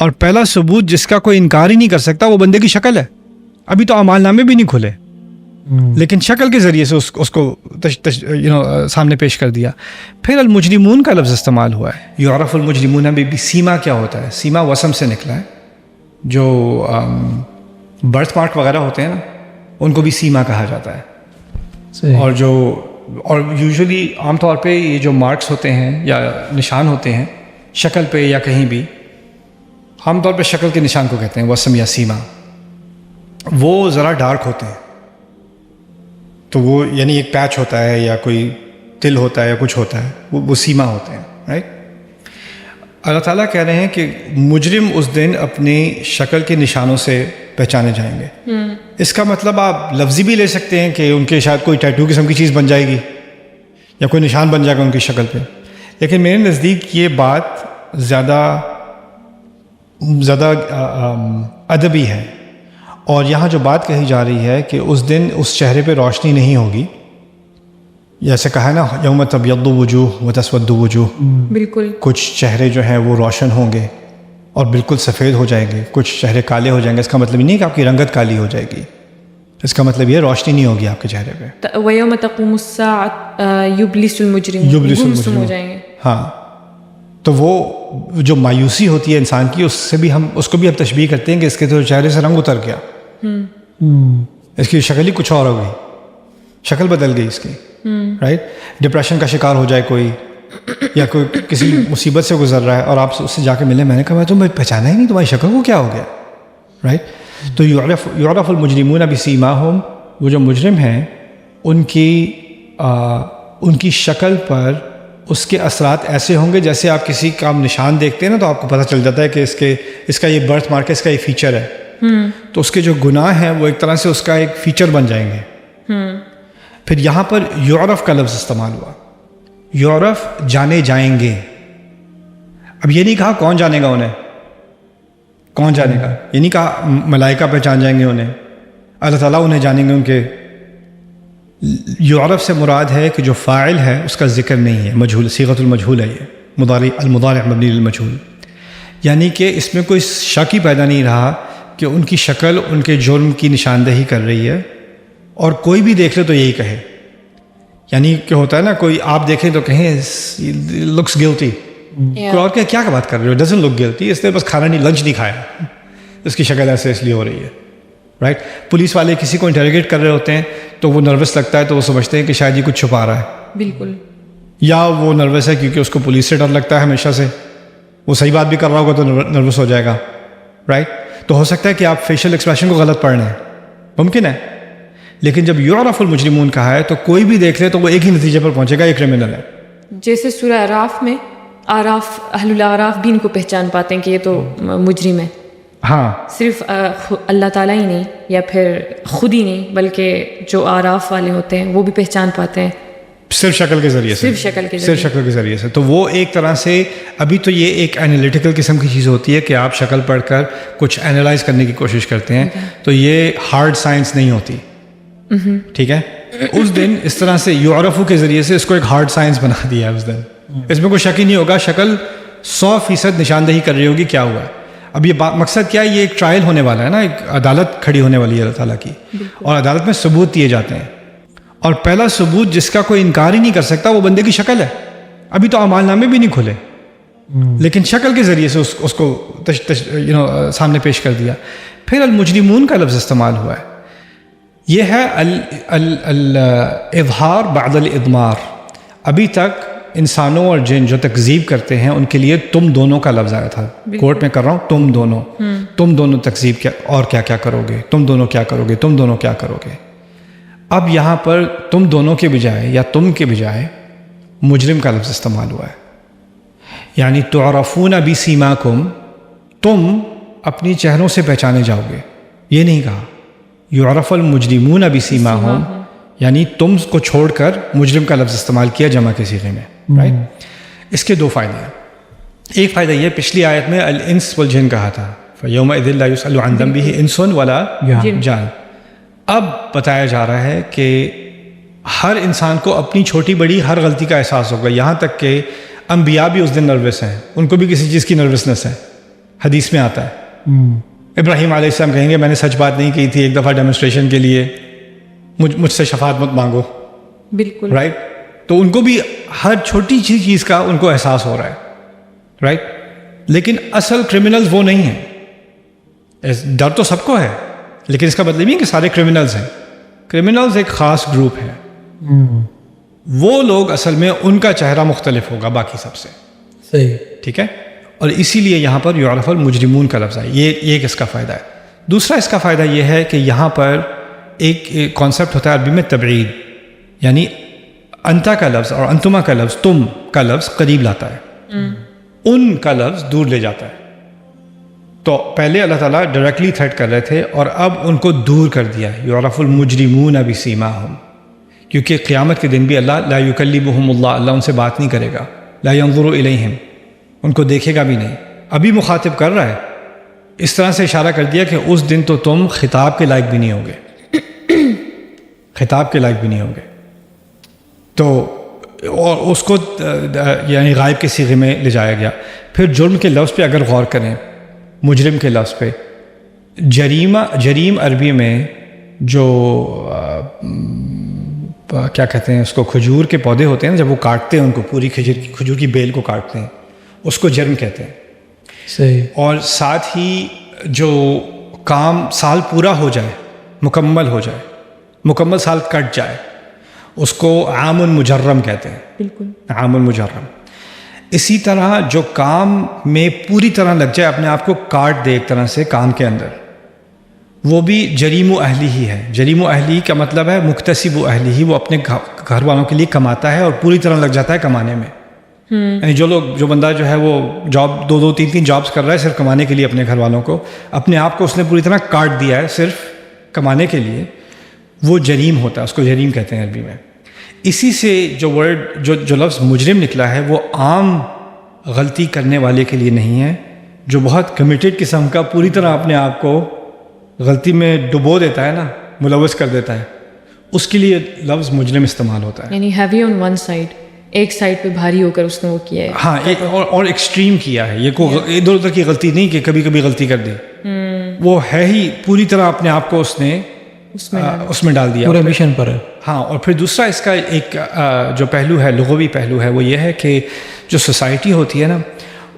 اور پہلا ثبوت جس کا کوئی انکار ہی نہیں کر سکتا وہ بندے کی شکل ہے. ابھی تو اعمال نامے بھی نہیں کھلے لیکن شکل کے ذریعے سے اس کو سامنے پیش کر دیا. پھر المجرمون کا لفظ استعمال ہوا ہے. یعرف المجرمون بھی سیما کیا ہوتا ہے؟ سیما وسم سے نکلا ہے. جو برتھ مارک وغیرہ ہوتے ہیں نا ان کو بھی سیما کہا جاتا ہے. اور یوزولی عام طور پہ یہ جو مارکس ہوتے ہیں یا نشان ہوتے ہیں شکل پہ یا کہیں بھی، عام طور پہ شکل کے نشان کو کہتے ہیں وسم یا سیما. وہ ذرا ڈارک ہوتے ہیں تو وہ یعنی ایک پیچ ہوتا ہے یا کوئی تل ہوتا ہے یا کچھ ہوتا ہے، وہ سیما ہوتے ہیں. رائٹ. اللہ تعالیٰ کہہ رہے ہیں کہ مجرم اس دن اپنی شکل کے نشانوں سے پہچانے جائیں گے. اس کا مطلب آپ لفظی بھی لے سکتے ہیں کہ ان کے شاید کوئی ٹیٹو قسم کی چیز بن جائے گی یا کوئی نشان بن جائے گا ان کی شکل پہ. لیکن میرے نزدیک یہ بات زیادہ ادبی ہے. اور یہاں جو بات کہی جا رہی ہے کہ اس دن اس چہرے پہ روشنی نہیں ہوگی، جیسے کہا ہے نا یوم تبیض وجوہ وتسود وجوہ. بالکل. کچھ چہرے جو ہیں وہ روشن ہوں گے اور بالکل سفید ہو جائیں گے، کچھ چہرے کالے ہو جائیں گے. اس کا مطلب نہیں کہ آپ کی رنگت کالی ہو جائے گی، اس کا مطلب یہ روشنی نہیں ہوگی آپ کے چہرے پہ. وَيَوْمَ تَقُومُ السَّاعَةُ يُبْلِسُ الْمُجْرِمُونَ ہو جائیں گے. ہاں، تو وہ جو مایوسی ہوتی ہے انسان کی، اس کو بھی ہم تشبیہ کرتے ہیں کہ اس کے تو چہرے سے رنگ اتر گیا، اس کی شکل ہی کچھ اور ہو گئی، شکل بدل گئی اس کی. رائٹ. ڈپریشن کا شکار ہو جائے کوئی، یا کوئی کسی مصیبت سے گزر رہا ہے اور آپ اس سے جا کے ملے، میں نے کہا میں تمہیں پہچانا ہی نہیں، تمہاری شکل کو کیا ہو گیا. رائٹ. تو یعرف المجرمون بسیماہم، وہ جو مجرم ہیں ان کی شکل پر اس کے اثرات ایسے ہوں گے جیسے آپ کسی کا نشان دیکھتے ہیں نا تو آپ کو پتہ چل جاتا ہے کہ اس کا یہ برتھ مارک ہے، اس کا یہ فیچر ہے. تو اس کے جو گناہ ہیں وہ ایک طرح سے اس کا ایک فیچر بن جائیں گے. پھر یہاں پر یعرف کا لفظ استعمال ہوا. یعرف جانے جائیں گے. اب یہ نہیں کہا کون جانے گا انہیں، کون جانے گا، یہ نہیں کہا ملائکہ پہچان جائیں گے انہیں، اللہ تعالیٰ انہیں جانیں گے ان کے. یعرف سے مراد ہے کہ جو فاعل ہے اس کا ذکر نہیں ہے، مجہول، صیغۃ المجہول ہے، یہ المضارع مبنی للمجہول. یعنی کہ اس میں کوئی شک ہی پیدا نہیں رہا کہ ان کی شکل ان کے جرم کی نشاندہی کر رہی ہے، اور کوئی بھی دیکھ لے تو یہی کہے. یعنی کہ ہوتا ہے نا کوئی آپ دیکھیں تو کہیں لکس گلٹی، کوئی اور کہ کیا بات کر رہے ہو، ڈزنٹ لک گلٹی، اس نے بس کھانا نہیں، لنچ نہیں کھایا، اس کی شکل ایسے اس لیے ہو رہی ہے. رائٹ. پولیس والے کسی کو انٹروگیٹ کر رہے ہوتے ہیں تو وہ نروس لگتا ہے تو وہ سمجھتے ہیں کہ شاید یہ کچھ چھپا رہا ہے. بالکل. یا وہ نروس ہے کیونکہ اس کو پولیس سے ڈر لگتا ہے ہمیشہ سے، وہ صحیح بات بھی کر رہا ہوگا تو نروس ہو جائے گا. رائٹ. تو ہو سکتا ہے کہ آپ فیشل ایکسپریشن کو غلط پڑھ رہے ہیں، ممکن ہے. لیکن جب یعرف المجرمون کہا ہے تو کوئی بھی دیکھ لے تو وہ ایک ہی نتیجے پر پہنچے گا، یہ کرمنل ہے. جیسے سورہ اعراف میں اعراف، اہل الاعراف بھی ان کو پہچان پاتے ہیں کہ یہ تو مجرم ہے. ہاں، صرف اللہ تعالیٰ ہی نہیں یا پھر خود ہی نہیں بلکہ جو اعراف والے ہوتے ہیں وہ بھی پہچان پاتے ہیں صرف شکل کے ذریعے سے، صرف شکل کے ذریعے سے. تو وہ ایک طرح سے ابھی تو یہ ایک انالیٹیکل قسم کی چیز ہوتی ہے کہ آپ شکل پڑھ کر کچھ انالائز کرنے کی کوشش کرتے ہیں، تو یہ ہارڈ سائنس نہیں ہوتی. ٹھیک ہے. اس دن اس طرح سے یعرفو کے ذریعے سے اس کو ایک ہارڈ سائنس بنا دیا ہے. اس دن اس میں کوئی شک ہی نہیں ہوگا، شکل 100% نشاندہی کر رہی ہوگی کیا ہوا ہے. اب یہ مقصد کیا ہے، یہ ایک ٹرائل ہونے والا ہے نا، ایک عدالت کھڑی ہونے والی ہے اللہ تعالیٰ کی، اور عدالت میں ثبوت دیے جاتے ہیں. اور پہلا ثبوت جس کا کوئی انکار ہی نہیں کر سکتا وہ بندے کی شکل ہے. ابھی تو اعمال نامے بھی نہیں کھلے لیکن شکل کے ذریعے سے اس کو سامنے پیش کر دیا. پھر المجرمون کا لفظ استعمال ہوا ہے. یہ ہے الاظہار بعد الاضمار. ابھی تک انسانوں اور جن جو تکذیب کرتے ہیں ان کے لیے تم دونوں کا لفظ آیا تھا. کورٹ میں کر رہا ہوں، تم دونوں تکذیب کیا اور کیا کیا کرو گے، تم دونوں کیا کرو گے، تم دونوں کیا کرو گے. اب یہاں پر تم دونوں کے بجائے یا تم کے بجائے مجرم کا لفظ استعمال ہوا ہے. یعنی تعرفون بسیماکم، تم اپنی چہروں سے پہچانے جاؤ گے. یہ نہیں کہا یعرف المجرمون بسیماہم، یعنی تم کو چھوڑ کر مجرم کا لفظ استعمال کیا جمع کے صیغے میں. رائٹ. اس کے دو فائدے ہیں. ایک فائدہ یہ، پچھلی آیت میں الانس والجن کہا تھا، فَيَوْمَئِذٍ لَا يُسْأَلُ عَنْ ذَنبِهِ انس ولا جان. اب بتایا جا رہا ہے کہ ہر انسان کو اپنی چھوٹی بڑی ہر غلطی کا احساس ہوگا. یہاں تک کہ انبیاء بھی اس دن نروس ہیں، ان کو بھی کسی چیز کی نروسنس ہے. حدیث میں آتا ہے. ابراہیم علیہ السلام کہیں گے میں نے سچ بات نہیں کی تھی, ایک دفعہ ڈیمونسٹریشن کے لیے مجھ سے شفاعت مت مانگو. بالکل رائٹ. تو ان کو بھی ہر چھوٹی چیز کا ان کو احساس ہو رہا ہے. رائٹ. لیکن اصل کرمنلز وہ نہیں ہیں. ڈر تو سب کو ہے, لیکن اس کا مطلب نہیں کہ سارے کرمنلز ہیں. کرمنلز ایک خاص گروپ ہے. وہ لوگ اصل میں ان کا چہرہ مختلف ہوگا باقی سب سے. صحیح. ٹھیک ہے. اور اسی لیے یہاں پر یعرف المجرمون کا لفظ ہے. یہ ایک اس کا فائدہ ہے. دوسرا اس کا فائدہ یہ ہے کہ یہاں پر ایک کانسیپٹ ہوتا ہے عربی میں تبعید, یعنی انتا کا لفظ اور انتما کا لفظ, تم کا لفظ قریب لاتا ہے, ان کا لفظ دور لے جاتا ہے. تو پہلے اللہ تعالیٰ ڈائریکٹلی تھریٹ کر رہے تھے اور اب ان کو دور کر دیا ہے. یعرف المجرمون بسیماہم, کیونکہ قیامت کے دن بھی اللہ لا یکلمہم اللہ ان سے بات نہیں کرے گا. لا ینظر الیہم, ان کو دیکھے گا بھی نہیں. ابھی مخاطب کر رہا ہے, اس طرح سے اشارہ کر دیا کہ اس دن تو تم خطاب کے لائق بھی نہیں ہوگے, خطاب کے لائق بھی نہیں ہوگے. تو اور اس کو یعنی غائب کے صیغے میں لے جایا گیا. پھر جرم کے لفظ پہ اگر غور کریں, مجرم کے لفظ پہ, جریم عربی میں جو کیا کہتے ہیں اس کو, کھجور کے پودے ہوتے ہیں, جب وہ کاٹتے ہیں ان کو, پوری کھجور کی بیل کو کاٹتے ہیں, اس کو جرم کہتے ہیں. صحیح. اور ساتھ ہی جو کام سال پورا ہو جائے, مکمل ہو جائے, مکمل سال کٹ جائے, اس کو عام مجرم کہتے ہیں. بالکل عام مجرم. اسی طرح جو کام میں پوری طرح لگ جائے, اپنے آپ کو کاٹ دے ایک طرح سے کام کے اندر, وہ بھی جریم و اہلی ہی ہے. جریم و اہلی کا مطلب ہے مکتسب و اہلی ہی, وہ اپنے گھر والوں کے لیے کماتا ہے اور پوری طرح لگ جاتا ہے کمانے میں. یعنی جو بندہ جو ہے وہ جاب 2-3 جابس کر رہا ہے صرف کمانے کے لیے اپنے گھر والوں کو, اپنے آپ کو اس نے پوری طرح کاٹ دیا ہے صرف کمانے کے لیے, وہ جریم ہوتا ہے, اس کو جریم کہتے ہیں عربی میں. اسی سے جو لفظ مجرم نکلا ہے وہ عام غلطی کرنے والے کے لیے نہیں ہے, جو بہت کمیٹڈ قسم کا پوری طرح اپنے آپ کو غلطی میں ڈبو دیتا ہے نا, ملوث کر دیتا ہے, اس کے لیے لفظ مجرم استعمال ہوتا ہے. یعنی ہیوی آن ون سائڈ, ایک سائڈ پہ بھاری ہو کر اس نے وہ کیا ہے. ہاں, اور ایکسٹریم کیا ہے. یہ کوئی ادھر ادھر کی غلطی نہیں کہ کبھی کبھی غلطی کر دی, وہ ہے ہی پوری طرح اپنے آپ کو اس نے اس میں ڈال دیا, پورے مشن پر ہے. ہاں. اور پھر دوسرا اس کا ایک جو پہلو ہے, لغوی پہلو ہے, وہ یہ ہے کہ جو سوسائٹی ہوتی ہے نا,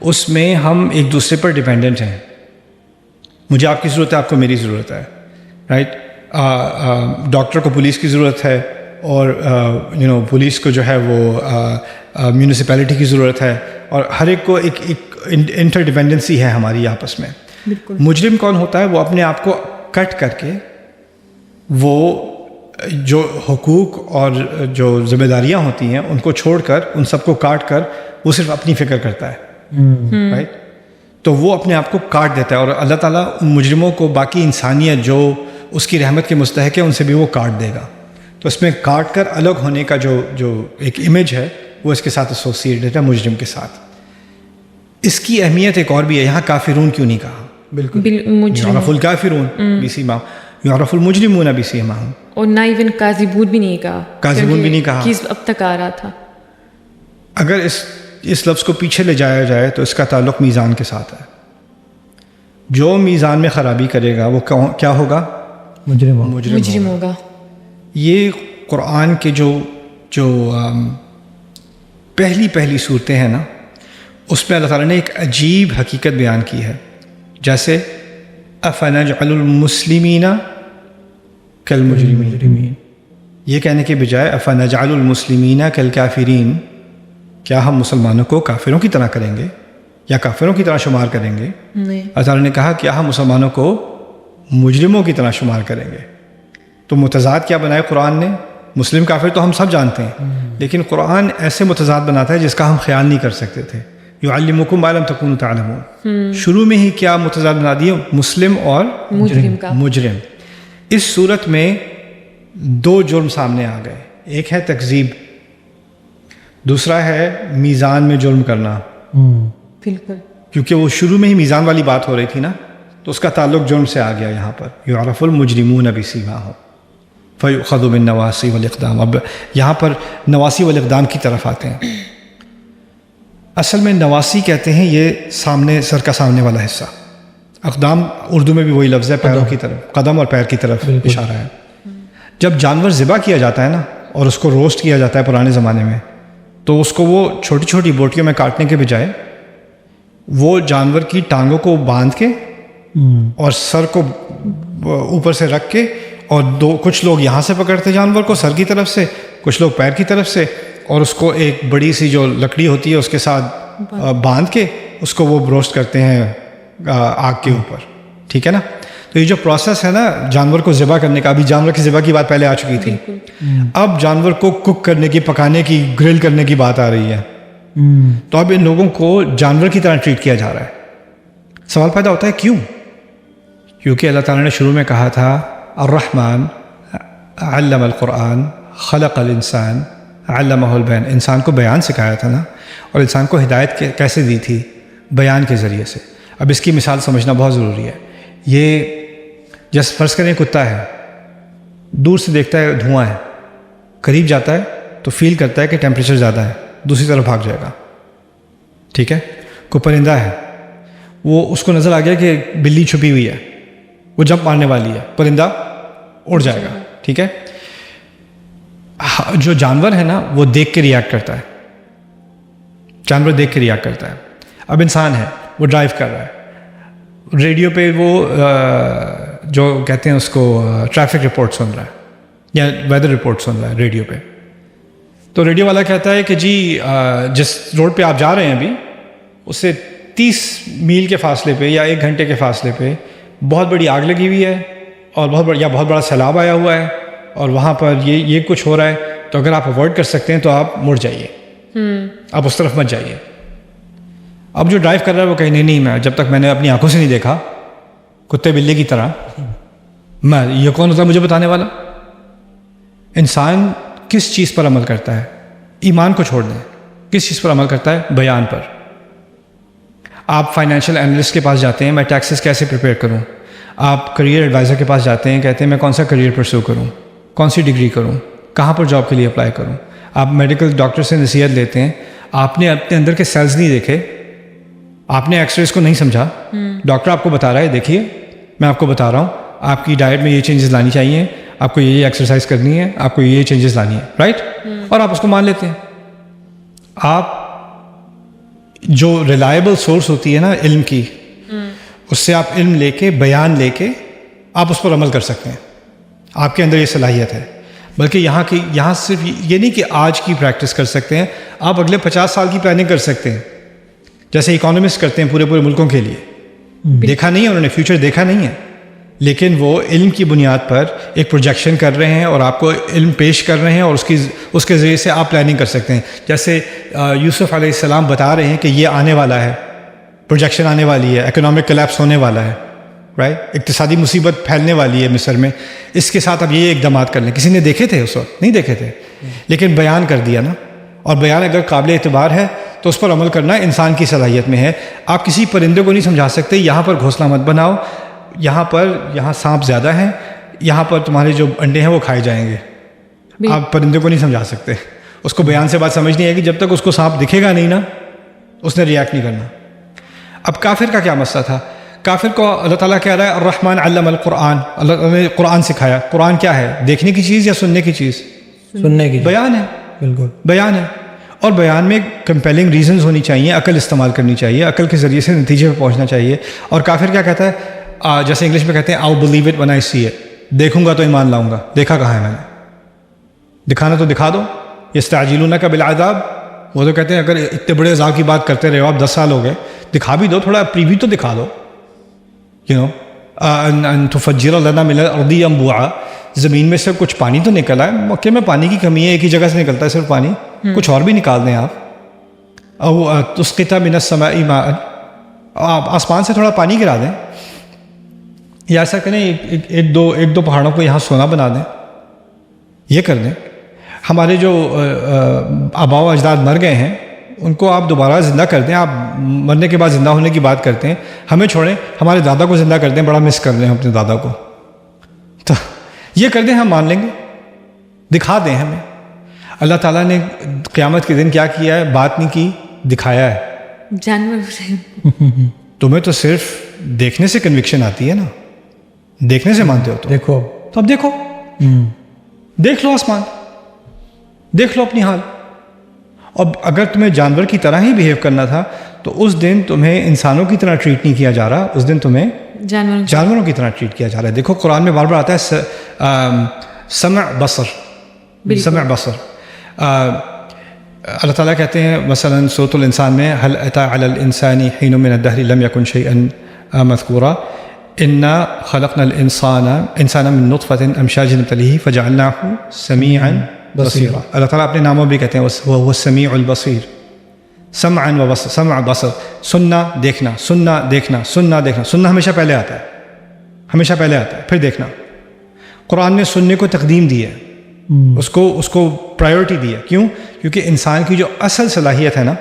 اس میں ہم ایک دوسرے پر ڈیپینڈنٹ ہیں. مجھے آپ کی ضرورت ہے, آپ کو میری ضرورت ہے. رائٹ. ڈاکٹر کو پولیس کی ضرورت ہے, اور پولیس کو جو ہے وہ میونسپیلٹی کی ضرورت ہے, اور ہر ایک کو ایک انٹر ڈیپینڈنسی ہے ہماری آپس میں. بالکل. مجرم کون ہوتا ہے؟ وہ اپنے آپ کو کٹ کر کے, وہ جو حقوق اور جو ذمہ داریاں ہوتی ہیں ان کو چھوڑ کر, ان سب کو کاٹ کر, وہ صرف اپنی فکر کرتا ہے. رائٹ. تو وہ اپنے آپ کو کاٹ دیتا ہے, اور اللہ تعالیٰ ان مجرموں کو باقی انسانیت جو اس کی رحمت کے مستحق ہے ان سے بھی وہ کاٹ دے گا. تو اس میں کاٹ کر الگ ہونے کا جو ایک امیج ہے وہ اس کے ساتھ ایسوسیٹڈ ہے, مجرم کے ساتھ. اس کی اہمیت ایک اور بھی ہے. یہاں کافرون کیوں نہیں کہا؟ بالکل. یعرف الکافرون بسیماہم, یعرف المجرمون بسیماہم. اور نہ ایون کاذبون بھی نہیں کہا. کاذبون بھی نہیں کہا, اب تک آ رہا تھا. اگر اس لفظ کو پیچھے لے جایا جائے تو اس کا تعلق میزان کے ساتھ ہے. جو میزان میں خرابی کرے گا وہ کیا ہوگا؟ مجرم ہوگا. یہ قرآن کے جو پہلی صورتیں ہیں نا, اس میں اللہ تعالیٰ نے ایک عجیب حقیقت بیان کی ہے. جیسے افنجعل المسلمین کالمجرمین, یہ کہنے کے بجائے افنجعل المسلمین کالکافرین, کیا ہم مسلمانوں کو کافروں کی طرح کریں گے یا کافروں کی طرح شمار کریں گے؟ اللہ تعالیٰ نے کہا کیا ہم مسلمانوں کو مجرموں کی طرح شمار کریں گے؟ تو متضاد کیا بنائے قرآن نے؟ مسلم کافر تو ہم سب جانتے ہیں, لیکن قرآن ایسے متضاد بناتا ہے جس کا ہم خیال نہیں کر سکتے تھے. یعلمکم ما لم تکونوا تعلمون, شروع میں ہی کیا متضاد بنا دیے؟ مسلم اور مجرم. اس صورت میں 2 جرم سامنے آ گئے. ایک ہے تکذیب, دوسرا ہے میزان میں جرم کرنا. بالکل. کیونکہ وہ شروع میں ہی میزان والی بات ہو رہی تھی نا, تو اس کا تعلق جرم سے آ گیا یہاں پر. یعرف المجرمون بسیماہم فیؤخذ بالنواصی والاقدام. اب یہاں پر نواصی والاقدام کی طرف آتے ہیں. اصل میں نواصی کہتے ہیں یہ سامنے, سر کا سامنے والا حصہ. اقدام اردو میں بھی وہی لفظ ہے، پیروں کی طرف، قدم اور پیر کی طرف اشارہ ہے. جب جانور ذبح کیا جاتا ہے نا اور اس کو روسٹ کیا جاتا ہے پرانے زمانے میں، تو اس کو وہ چھوٹی چھوٹی بوٹیوں میں کاٹنے کے بجائے وہ جانور کی ٹانگوں کو باندھ کے اور سر کو اوپر سے رکھ کے، اور کچھ لوگ یہاں سے پکڑتے جانور کو سر کی طرف سے، کچھ لوگ پیر کی طرف سے، اور اس کو ایک بڑی سی جو لکڑی ہوتی ہے اس کے ساتھ باندھ کے اس کو وہ روسٹ کرتے ہیں آگ کے اوپر. ٹھیک ہے نا؟ تو یہ جو پروسیس ہے نا جانور کو ذبح کرنے کا، ابھی جانور کی ذبح کی بات پہلے آ چکی تھی، اب جانور کو کک کرنے کی، پکانے کی، گرل کرنے کی بات آ رہی ہے. تو اب ان لوگوں کو جانور کی طرح ٹریٹ کیا جا رہا ہے. سوال پیدا ہوتا ہے کیوں؟ کیونکہ اللہ تعالیٰ نے شروع میں کہا تھا الرحمن علم القرآن خلق الانسان علمہ البیان، انسان کو بیان سکھایا تھا نا، اور انسان کو ہدایت کیسے دی تھی؟ بیان کے ذریعے سے. اب اس کی مثال سمجھنا بہت ضروری ہے. یہ جیسے فرض کریں کتا ہے، دور سے دیکھتا ہے دھواں ہے، قریب جاتا ہے تو فیل کرتا ہے کہ ٹیمپریچر زیادہ ہے، دوسری طرف بھاگ جائے گا. ٹھیک ہے؟ کوئی پرندہ ہے، وہ اس کو نظر آ گیا کہ بلی چھپی ہوئی ہے، وہ جمپ مارنے والی ہے، پرندہ اڑ جائے گا. ٹھیک ہے؟ جو جانور ہے نا وہ دیکھ کے ریئیکٹ کرتا ہے، جانور دیکھ کے ریئیکٹ کرتا ہے. اب انسان ہے، وہ ڈرائیو کر رہا ہے، ریڈیو پہ وہ جو کہتے ہیں اس کو ٹریفک رپورٹ سن رہا ہے یا ویدر رپورٹ سن رہا ہے ریڈیو پہ. تو ریڈیو والا کہتا ہے کہ جی جس روڈ پہ آپ جا رہے ہیں ابھی، اس سے 30 میل کے فاصلے پہ یا 1 گھنٹے کے فاصلے پہ بہت بڑی آگ لگی ہوئی ہے، اور بہت بڑا سیلاب آیا ہوا ہے، اور وہاں پر یہ کچھ ہو رہا ہے. تو اگر آپ اوائڈ کر سکتے ہیں تو آپ مڑ جائیے، آپ اس طرف مت جائیے. اب جو ڈرائیو کر رہا ہے وہ کہیں نہیں، میں جب تک میں نے اپنی آنکھوں سے نہیں دیکھا کتے بلے کی طرح، میں یہ کون ہوتا ہے مجھے بتانے والا؟ انسان کس چیز پر عمل کرتا ہے؟ ایمان کو چھوڑ دیں، کس چیز پر عمل کرتا ہے؟ بیان پر. آپ فائنینشیل انالسٹ کے پاس جاتے ہیں، میں ٹیکسز کیسے پریپیئر کروں. آپ کریئر ایڈوائزر کے پاس جاتے ہیں، کہتے ہیں میں کون سا کریئر پرسو کروں، کون سی ڈگری کروں، کہاں پر جاب کے لیے اپلائی کروں. آپ میڈیکل ڈاکٹر سے نصیحت لیتے ہیں، آپ نے اپنے اندر کے سیلز نہیں دیکھے، آپ نے ایکس ریز کو نہیں سمجھا، ڈاکٹر آپ کو بتا رہا ہے دیکھیے میں آپ کو بتا رہا ہوں آپ کی ڈائٹ میں یہ چینجز لانی چاہیے، آپ کو یہ ایکسرسائز کرنی ہے، آپ کو یہ چینجز لانی ہے، رائٹ؟ اور آپ اس کو مان لیتے ہیں. آپ جو ریلائبل سورس ہوتی ہے نا علم کی، اس سے آپ علم لے کے، بیان لے کے آپ اس پر عمل کر سکتے ہیں. آپ کے اندر یہ صلاحیت ہے. بلکہ یہاں صرف یہ نہیں کہ آج کی پریکٹس کر سکتے ہیں، آپ اگلے 50 سال کی پلاننگ کر سکتے ہیں، جیسے اکانومسٹ کرتے ہیں پورے ملکوں کے لیے. دیکھا نہیں ہے انہوں نے، فیوچر دیکھا نہیں ہے، لیکن وہ علم کی بنیاد پر ایک پروجیکشن کر رہے ہیں اور آپ کو علم پیش کر رہے ہیں، اور اس کے ذریعے سے آپ پلاننگ کر سکتے ہیں. جیسے یوسف علیہ السلام بتا رہے ہیں کہ یہ آنے والا ہے، پروجیکشن آنے والی ہے، اکنامک کلیپس ہونے والا ہے، رائٹ؟ اقتصادی مصیبت پھیلنے والی ہے مصر میں، اس کے ساتھ اب یہ اقدامات کر لیں. کسی نے دیکھے تھے اس وقت؟ نہیں دیکھے تھے، لیکن بیان کر دیا نا. اور بیان اگر قابل اعتبار ہے تو اس پر عمل کرنا انسان کی صلاحیت میں ہے. آپ کسی پرندے کو نہیں سمجھا سکتے یہاں پر گھونسلہ مت بناؤ، یہاں سانپ زیادہ ہیں، یہاں پر تمہارے جو انڈے ہیں وہ کھائے جائیں گے. آپ پرندے کو نہیں سمجھا سکتے، اس کو بیان سے بات سمجھ نہیں آئے گی. جب تک اس کو سانپ دکھے گا نہیں نا، اس نے ریئیکٹ نہیں کرنا. اب کافر کا کیا مسئلہ تھا؟ کافر کو اللہ تعالیٰ کہہ رہا ہے الرحمن علم القرآن، اللہ تعالیٰ نے قرآن سکھایا. قرآن کیا ہے؟ دیکھنے کی چیز یا سننے کی چیز؟ سننے کی. بیان ہے، بالکل بیان ہے. اور بیان میں کمپیلنگ ریزنز ہونی چاہیے، عقل استعمال کرنی چاہیے، عقل کے ذریعے سے نتیجے پہ پہنچنا چاہیے. اور کافر کیا کہتا ہے؟ جیسے انگلش میں کہتے ہیں آؤ believe it when I see it، دیکھوں گا تو ایمان لاؤں گا. دیکھا کہاں ہے میں نے؟ دکھانا تو دکھا دو. یستعجلونک بالعذاب، وہ تو کہتے ہیں اگر اتنے بڑے عذاب کی بات کرتے رہے ہو آپ 10 سال ہو گئے، دکھا بھی دو، تھوڑا پریویو تو دکھا دو. ان تفجر لنا من الارض ينبوعا، زمین میں سے کچھ پانی تو نکلا ہے. مکے میں پانی کی کمی ہے، ایک ہی جگہ سے نکلتا ہے صرف پانی، کچھ اور بھی نکال دیں آپ. او تسقط من السماء ماء، آپ آسمان سے تھوڑا پانی گرا دیں، یا ایسا کریں ایک دو پہاڑوں کو یہاں سونا بنا دیں. یہ کر دیں. ہمارے جو آباء و اجداد مر گئے ہیں ان کو آپ دوبارہ زندہ کر دیں. آپ مرنے کے بعد زندہ ہونے کی بات کرتے ہیں، ہمیں چھوڑیں، ہمارے دادا کو زندہ کر دیں، بڑا مس کر رہے ہیں اپنے دادا کو. تو یہ کر دیں، ہم مان لیں گے. دکھا دیں ہمیں. اللہ تعالیٰ نے قیامت کے دن کیا کیا ہے؟ بات نہیں کی، دکھایا ہے. جانور تمہیں تو صرف دیکھنے سے کنوکشن آتی ہے نا, دیکھنے سے مانتے ہو دیکھو تو اب دیکھو, دیکھ لو آسمان, دیکھ لو اپنی حال. اب اگر تمہیں جانور کی طرح ہی بیہیو کرنا تھا تو اس دن تمہیں انسانوں کی طرح ٹریٹ نہیں کیا جا رہا, اس دن تمہیں جانوروں کی طرح ٹریٹ کیا جا رہا ہے. دیکھو قرآن میں بار بار آتا ہے سمع بصر, سمع بصر. اللہ تعالیٰ کہتے ہیں مثلا سورۃ الانسان میں هل اتى على الانسان حين من الدهر لم يكن شيئا مذكورا انا خلقنا الانسان من نطفة امشاج نبتليه فجعلناه سميعا بصیرا. اللہ تعالیٰ اپنے ناموں بھی کہتے ہیں وہ السمیع البصیر. سمعا و بصر, سمع بصر, سننا دیکھنا, سننا دیکھنا, سننا دیکھنا. سننا ہمیشہ پہلے آتا ہے, ہمیشہ پہلے آتا ہے, پھر دیکھنا. قرآن نے سننے کو تقدیم دی ہے, اس کو پرائیورٹی دی ہے. کیوں؟ کیونکہ انسان کی جو اصل صلاحیت ہے نا,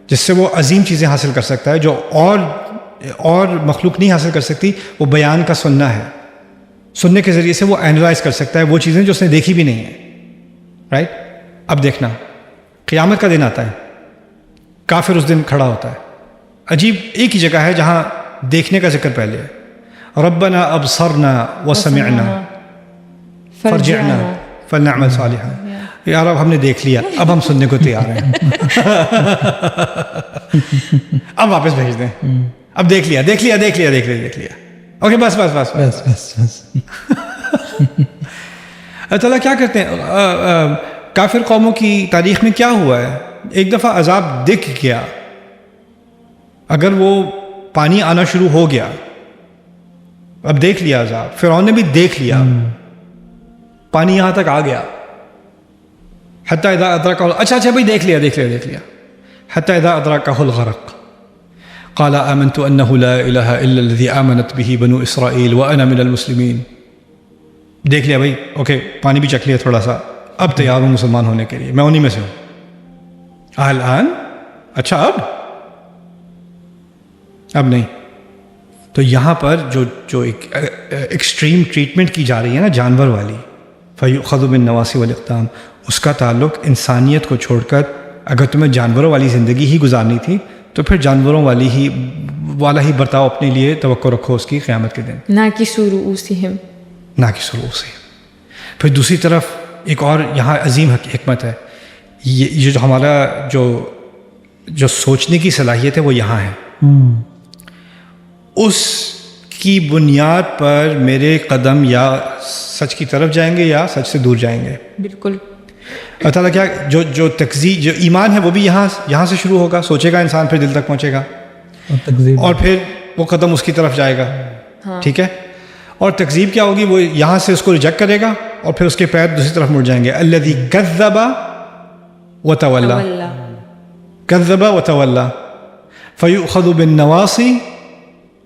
جس سے وہ عظیم چیزیں حاصل کر سکتا ہے, جو اور مخلوق نہیں حاصل کر سکتی, وہ بیان کا سننا ہے. سننے کے ذریعے سے وہ اینالائز کر سکتا ہے وہ چیزیں جو اس نے دیکھی بھی نہیں ہیں. رائٹ. اب دیکھنا, قیامت کا دن آتا ہے, کافر اس دن کھڑا ہوتا ہے. عجیب ایک ہی جگہ ہے جہاں دیکھنے کا ذکر پہلے ہے. ربنا ابصرنا وسمعنا فرجعنا فلنعمل صالحا. یار اب ہم نے دیکھ لیا, اب ہم سننے کو تیار ہیں. اب واپس بھیج دیں, اب دیکھ لیا دیکھ لیا دیکھ لیا دیکھ لیا دیکھ لیا, اوکے بس بس بس بس بس. اللہ تعالیٰ کیا کرتے ہیں, کافر قوموں کی تاریخ میں کیا ہوا ہے, ایک دفعہ عذاب دکھ گیا, اگر وہ پانی آنا شروع ہو گیا, اب دیکھ لیا عذاب, فرعون نے بھی دیکھ لیا, پانی یہاں تک آ گیا. حتی اذا ادرکہ, اچھا بھائی دیکھ لیا دیکھ لیا دیکھ لیا. حتی اذا ادرکہ الغرق قال آمنت انہ لا الہ الا الذی آمنت بہ بنو اسرائیل وانا من المسلمین. دیکھ لیا بھائی, اوکے پانی بھی چکھ لیا تھوڑا سا, اب تیار ہوں مسلمان ہونے کے لیے, میں انہی میں سے ہوں. الان, اچھا اب نہیں. تو یہاں پر جو ایکسٹریم ٹریٹمنٹ کی جا رہی ہے نا جانور والی, فیؤخذ بالنواصی والاقدام, اس کا تعلق انسانیت کو چھوڑ کر اگر تمہیں جانوروں والی زندگی ہی گزارنی تھی تو پھر جانوروں والا ہی برتاؤ اپنے لیے توقع رکھو اس کی قیامت کے دن. ناکسوا رؤوسہم, نہ کی سلوک سے. پھر دوسری طرف ایک اور یہاں عظیم حکمت ہے, یہ جو ہمارا جو سوچنے کی صلاحیت ہے وہ یہاں ہے. اس کی بنیاد پر میرے قدم یا سچ کی طرف جائیں گے یا سچ سے دور جائیں گے. بالکل. اللہ تعالیٰ کیا جو تکذیب, جو ایمان ہے وہ بھی یہاں سے شروع ہوگا, سوچے گا انسان, پھر دل تک پہنچے گا, اور پھر وہ قدم اس کی طرف جائے گا. ٹھیک ہے. اور تکذیب کیا ہوگی, وہ یہاں سے اس کو ریجیکٹ کرے گا اور پھر اس کے پیر دوسری طرف مڑ جائیں گے. الذی کذب وتولی, کذب وتولی فیؤخذ بالنواصی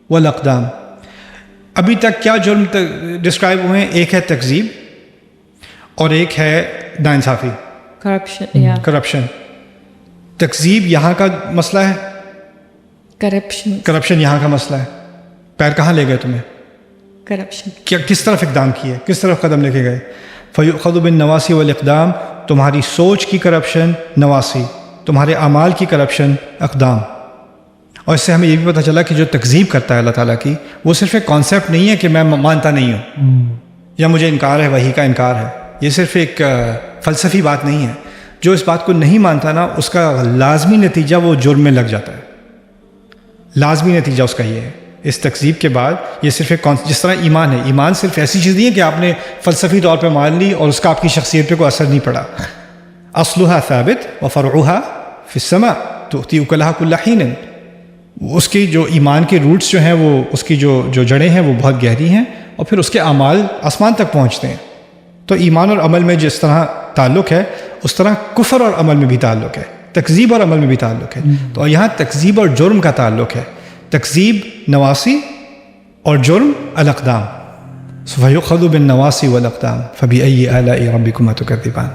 والاقدام. ابھی تک کیا جرم ڈسکرائب ہوئے ہیں, ایک ہے تکذیب اور ایک ہے ناانصافی, کرپشن. تکذیب یہاں کا مسئلہ ہے, کرپشن یہاں کا مسئلہ ہے. پیر کہاں لے گئے تمہیں, کرپشن. کیا کس طرف اقدام کیے, کس طرف قدم لے کے گئے. فیؤخذ بالنواصی والاقدام, تمہاری سوچ کی کرپشن نواصی, تمہارے اعمال کی کرپشن اقدام. اور اس سے ہمیں یہ بھی پتہ چلا کہ جو تکذیب کرتا ہے اللہ تعالیٰ کی, وہ صرف ایک کانسیپٹ نہیں ہے کہ میں مانتا نہیں ہوں یا مجھے انکار ہے, وحی کا انکار ہے. یہ صرف ایک فلسفی بات نہیں ہے. جو اس بات کو نہیں مانتا نا, اس کا لازمی نتیجہ وہ جرم میں لگ جاتا ہے. لازمی نتیجہ اس کا یہ ہے. اس تکذیب کے بعد یہ صرف ایک جس طرح ایمان ہے, ایمان صرف ایسی چیز نہیں ہے کہ آپ نے فلسفی طور پہ مان لی اور اس کا آپ کی شخصیت پہ کوئی اثر نہیں پڑا. اصلها ثابت وفرعها في السماء تؤتي اكلها كل حين. اس کی جو ایمان کے روٹس جو ہیں, وہ اس کی جو جڑیں ہیں وہ بہت گہری ہیں, اور پھر اس کے اعمال آسمان تک پہنچتے ہیں. تو ایمان اور عمل میں جس طرح تعلق ہے, اس طرح کفر اور عمل میں بھی تعلق ہے, تکذیب اور عمل میں بھی تعلق ہے. تو یہاں تکذیب اور جرم کا تعلق ہے. تکذیب نواصی اور جرم الاقدام. فیؤخذ بالنواصی والاقدام فبأي آلاء ربکما تکذبان.